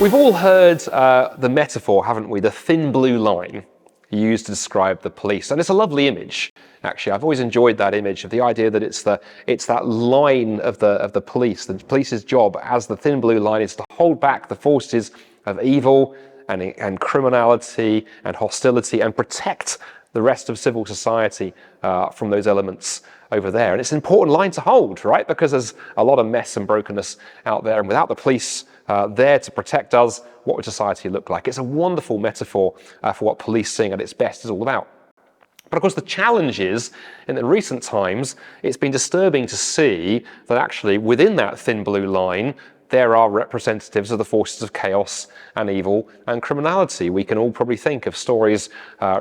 We've all heard the metaphor, haven't we? The thin blue line used to describe the police. And it's a lovely image, actually. I've always enjoyed that image of the idea that it's that line of the police. The police's job as the thin blue line is to hold back the forces of evil and criminality and hostility and protect the rest of civil society from those elements over there. And it's an important line to hold, right? Because there's a lot of mess and brokenness out there. And without the police there to protect us, what would society look like? It's a wonderful metaphor for what policing at its best is all about. But of course, the challenge is, in the recent times, it's been disturbing to see that actually within that thin blue line, there are representatives of the forces of chaos and evil and criminality. We can all probably think of stories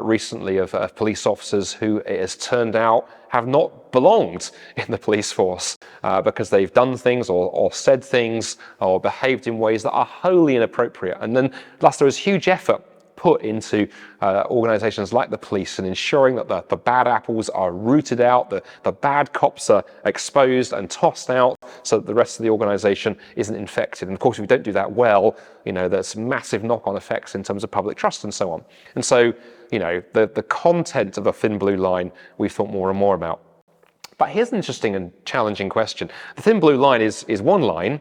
recently of police officers who, it has turned out, have not belonged in the police force because they've done things or said things or behaved in ways that are wholly inappropriate. And then thus there is huge effort put into organisations like the police in ensuring that the bad apples are rooted out, the bad cops are exposed and tossed out so that the rest of the organisation isn't infected. And of course, if we don't do that well, there's massive knock-on effects in terms of public trust and so on. And so, the content of the thin blue line we've thought more and more about. But here's an interesting and challenging question. The thin blue line is one line,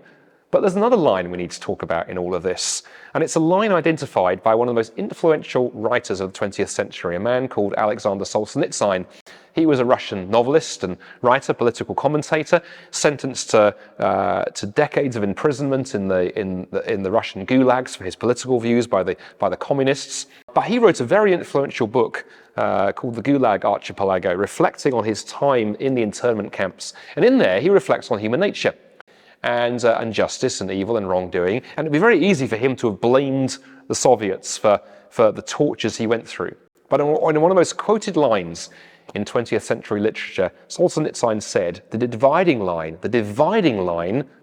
but there's another line we need to talk about in all of this. And it's a line identified by one of the most influential writers of the 20th century, a man called Alexander Solzhenitsyn. He was a Russian novelist and writer, political commentator, sentenced to decades of imprisonment in the Russian gulags for his political views by the communists. But he wrote a very influential book called The Gulag Archipelago, reflecting on his time in the internment camps. And in there, he reflects on human nature and justice and evil and wrongdoing. And it'd be very easy for him to have blamed the Soviets for the tortures he went through. But in one of the most quoted lines in 20th century literature, Solzhenitsyn said, the dividing line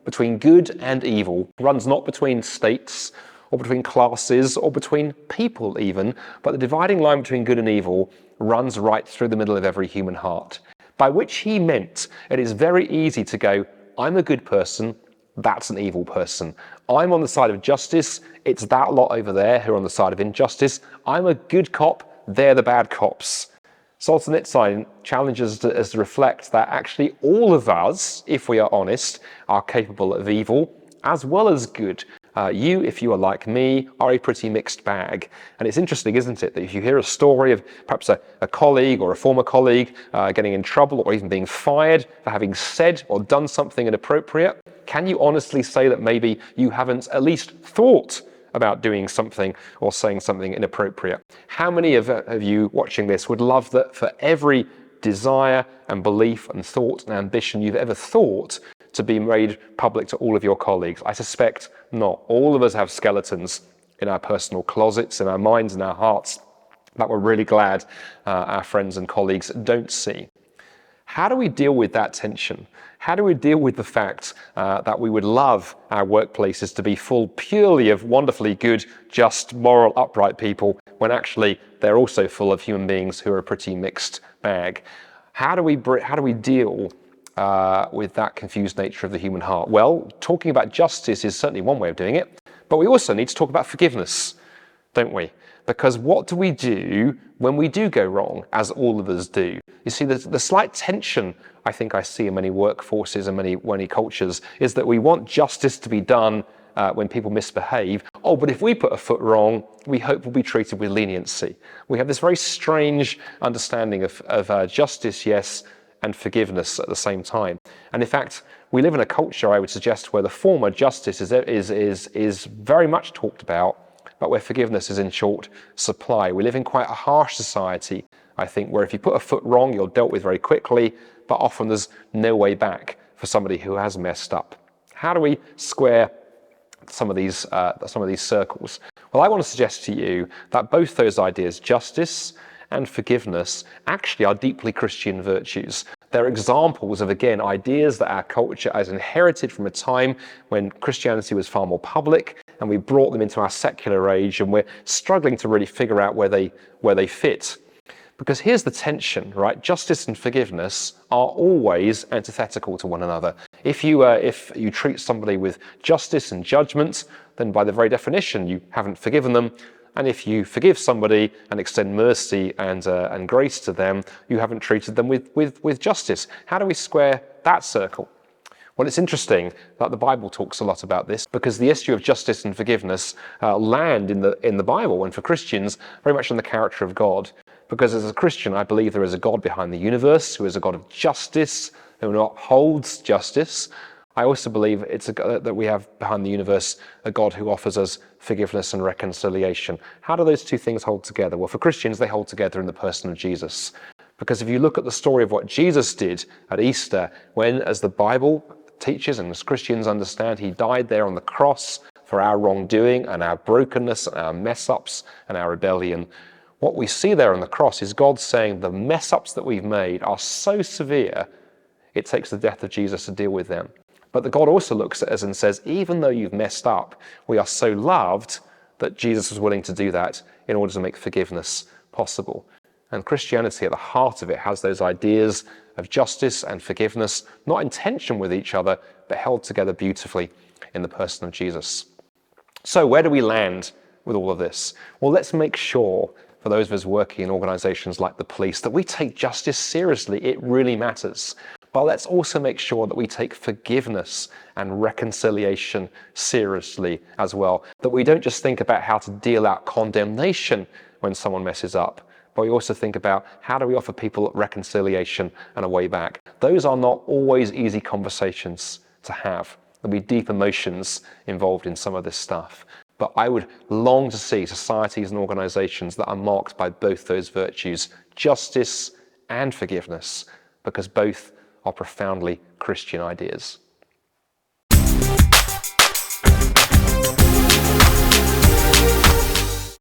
between good and evil runs not between states or between classes or between people even, but the dividing line between good and evil runs right through the middle of every human heart. By which he meant it is very easy to go, I'm a good person, that's an evil person. I'm on the side of justice, it's that lot over there who are on the side of injustice. I'm a good cop, they're the bad cops. Solzhenitsyn challenges us to reflect that actually all of us, if we are honest, are capable of evil as well as good. You, if you are like me, are a pretty mixed bag. And it's interesting, isn't it, that if you hear a story of perhaps a colleague or a former colleague getting in trouble or even being fired for having said or done something inappropriate, can you honestly say that maybe you haven't at least thought about doing something or saying something inappropriate? How many of you watching this would love that for every desire and belief and thought and ambition you've ever thought to be made public to all of your colleagues? I suspect not. All of us have skeletons in our personal closets, in our minds and our hearts that we're really glad our friends and colleagues don't see. How do we deal with that tension? How do we deal with the fact that we would love our workplaces to be full purely of wonderfully good, just, moral, upright people, when actually they're also full of human beings who are a pretty mixed bag? How do we deal with that confused nature of the human heart? Well, talking about justice is certainly one way of doing it, but we also need to talk about forgiveness, don't we? Because what do we do when we do go wrong, as all of us do? You see, the slight tension I think I see in many workforces and many cultures is that we want justice to be done when people misbehave. Oh, but if we put a foot wrong, we hope we'll be treated with leniency. We have this very strange understanding of justice, yes, and forgiveness at the same time. And in fact, we live in a culture, I would suggest, where the former justice is very much talked about, but where forgiveness is in short supply. We live in quite a harsh society, I think, where if you put a foot wrong, you're dealt with very quickly, but often there's no way back for somebody who has messed up. How do we square some of these circles? Well, I want to suggest to you that both those ideas, justice and forgiveness, actually are deeply Christian virtues. They're examples of, again, ideas that our culture has inherited from a time when Christianity was far more public, and we brought them into our secular age, and we're struggling to really figure out where they fit. Because here's the tension, right? Justice and forgiveness are always antithetical to one another. If you treat somebody with justice and judgment, then by the very definition, you haven't forgiven them. And if you forgive somebody and extend mercy and grace to them, you haven't treated them with justice. How do we square that circle? Well, it's interesting that the Bible talks a lot about this, because the issue of justice and forgiveness land in the Bible, and for Christians, very much on the character of God. Because as a Christian, I believe there is a God behind the universe who is a God of justice, who upholds justice. I also believe that we have behind the universe a God who offers us forgiveness and reconciliation. How do those two things hold together? Well, for Christians, they hold together in the person of Jesus. Because if you look at the story of what Jesus did at Easter, when, as the Bible teaches and as Christians understand, he died there on the cross for our wrongdoing and our brokenness and our mess-ups and our rebellion. What we see there on the cross is God saying the mess-ups that we've made are so severe, it takes the death of Jesus to deal with them. But that God also looks at us and says, even though you've messed up, we are so loved that Jesus was willing to do that in order to make forgiveness possible. And Christianity at the heart of it has those ideas of justice and forgiveness, not in tension with each other, but held together beautifully in the person of Jesus. So where do we land with all of this? Well, let's make sure, for those of us working in organisations like the police, that we take justice seriously. It really matters. But let's also make sure that we take forgiveness and reconciliation seriously as well. That we don't just think about how to deal out condemnation when someone messes up, but we also think about how do we offer people reconciliation and a way back. Those are not always easy conversations to have. There'll be deep emotions involved in some of this stuff. But I would long to see societies and organisations that are marked by both those virtues, justice and forgiveness, because both are profoundly Christian ideas.